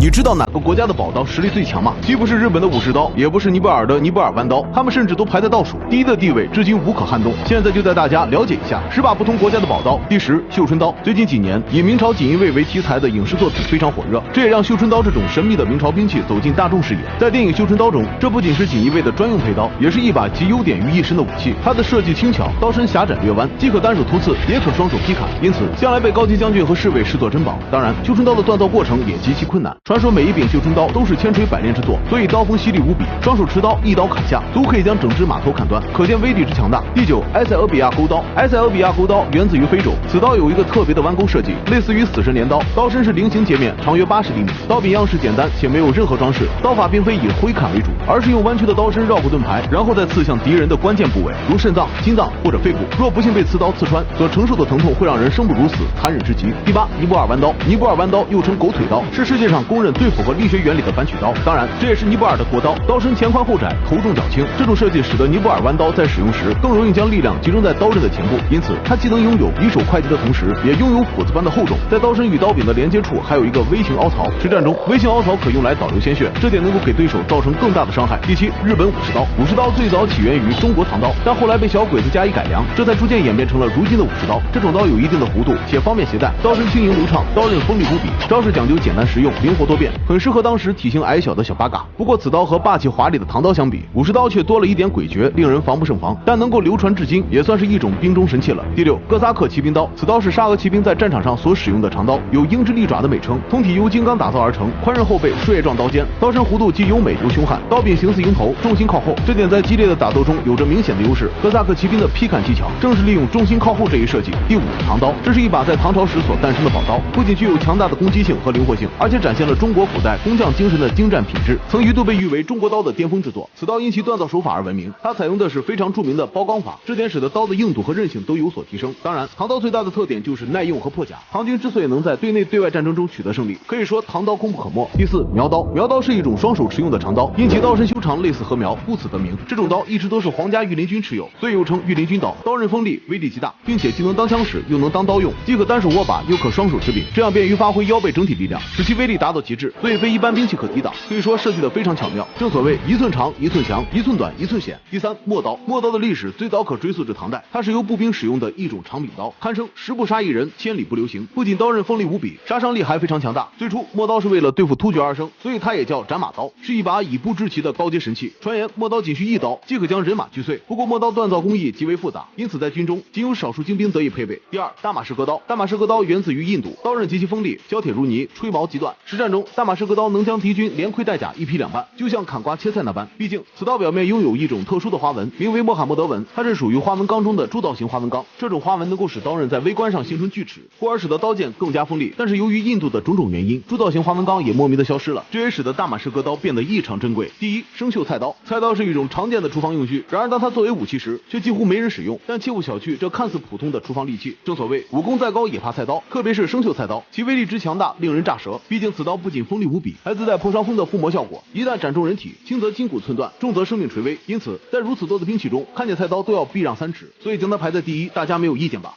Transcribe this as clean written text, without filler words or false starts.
你知道哪个国家的宝刀实力最强吗？既不是日本的武士刀，也不是尼泊尔的尼泊尔弯刀，他们甚至都排在倒数，第一的地位至今无可撼动。现在就带大家了解一下10把不同国家的宝刀。第10，绣春刀。最近几年，以明朝锦衣卫为题材的影视作品非常火热，这也让绣春刀这种神秘的明朝兵器走进大众视野。在电影《绣春刀》中，这不仅是锦衣卫的专用配刀，也是一把集优点于一身的武器。它的设计轻巧，刀身狭窄略弯，既可单手突刺，也可双手劈砍，因此向来被高级将军和侍卫视作珍宝。当然，绣春刀的锻造过程也极其困难。传说每一柄绣春刀都是千锤百炼之作，所以刀锋犀利无比，双手持刀一刀砍下，都可以将整只马头砍断，可见威力之强大。第9，埃塞俄比亚钩刀。埃塞俄比亚钩刀源自于非洲，此刀有一个特别的弯钩设计，类似于死神镰刀，刀身是菱形截面，长约80厘米，刀柄样式简单且没有任何装饰，刀法并非以挥砍为主，而是用弯曲的刀身绕过盾牌，然后再刺向敌人的关键部位，如肾脏、心脏或者肺部。若不幸被刺刀刺穿，所承受的疼痛会让人生不如死，残忍至极。第8，尼泊尔弯刀。尼泊尔弯刀又称狗腿刀，是世界上公认最符合力学原理的反曲刀，当然这也是尼泊尔的国刀，刀身前宽后窄，头重脚轻。这种设计使得尼泊尔弯刀在使用时更容易将力量集中在刀刃的前部，因此它既能拥有以手快捷的同时，也拥有斧子般的厚重。在刀身与刀柄的连接处还有一个微型凹槽，实战中微型凹槽可用来导流鲜血，这点能够给对手造成更大的伤害。第7，日本武士刀。武士刀最早起源于中国唐刀，但后来被小鬼子加以改良，这才逐渐演变成了如今的武士刀。这种刀有一定的弧度，且方便携带，刀身轻盈流畅，刀刃锋利无比，招式讲究简单实用，灵活多变，很适合当时体型矮小的小八嘎。不过此刀和霸气华丽的唐刀相比，武士刀却多了一点诡谲，令人防不胜防，但能够流传至今，也算是一种兵中神器了。第6，哥萨克骑兵刀。此刀是沙俄骑兵在战场上所使用的长刀，有鹰之利爪的美称，通体由金刚打造而成，宽刃后背，树叶状刀尖，刀身弧度既优美又凶悍，刀柄形似鹰头，重心靠后，这点在激烈的打斗中有着明显的优势。哥萨克骑兵的劈砍技巧正是利用重心靠后这一设计。第5，唐刀。这是一把在唐朝时所诞生的宝刀，不仅具有强大的攻击性和灵活性，而且展现了中国古代工匠精神的精湛品质，曾一度被誉为中国刀的巅峰之作。此刀因其锻造手法而闻名，它采用的是非常著名的包钢法，这点使得刀的硬度和韧性都有所提升。当然，唐刀最大的特点就是耐用和破甲。唐军之所以能在对内对外战争中取得胜利，可以说唐刀功不可没。第4，苗刀。苗刀是一种双手持用的长刀，因其刀身修长类似禾苗，故此得名。这种刀一直都是皇家御林军持有，所以又称御林军刀。刀刃锋利，威力极大，并且既能当枪使，又能当刀用，既可单手握把，又可双手持柄，这样便于发挥腰背整体力量，使其威力达到极致，所以非一般兵器可抵挡。可以说设计得非常巧妙，正所谓一寸长一寸强，一寸短一寸险。第3，陌刀。陌刀的历史最早可追溯至唐代，它是由步兵使用的一种长柄刀，堪称10步杀一人，千里不留行。不仅刀刃锋利无比，杀伤力还非常强大。最初陌刀是为了对付突厥而生，所以它也叫斩马刀，是一把以步制骑的高阶神器。传言陌刀仅需一刀即可将人马锯碎，不过陌刀锻造工艺极为复杂，因此在军中仅有少数精兵得以配备。第2，大马士革刀。大马士革刀源自于印度，刀刃极其锋利，削铁如泥，吹毛即断。实战中，大马士革刀能将敌军连盔带甲一劈两半，就像砍瓜切菜那般。毕竟此刀表面拥有一种特殊的花纹，名为穆罕默德纹，它是属于花纹钢中的铸造型花纹钢。这种花纹能够使刀刃在微观上形成锯齿，故而使得刀剑更加锋利。但是由于印度的种种原因，铸造型花纹钢也莫名的消失了，这也使得大马士革刀变得异常珍贵。第1，生锈菜刀。菜刀是一种常见的厨房用具，然而当它作为武器时，却几乎没人使用。但切勿小觑这看似普通的厨房利器，正所谓武功再高也怕菜刀，特别是生锈菜刀，其威力之强大令人咋舌。毕竟此刀不仅锋利无比，还自带破伤风的附魔效果，一旦斩中人体，轻则筋骨寸断，重则生命垂危。因此在如此多的兵器中，看见菜刀都要避让3尺，所以将它排在第1，大家没有意见吧？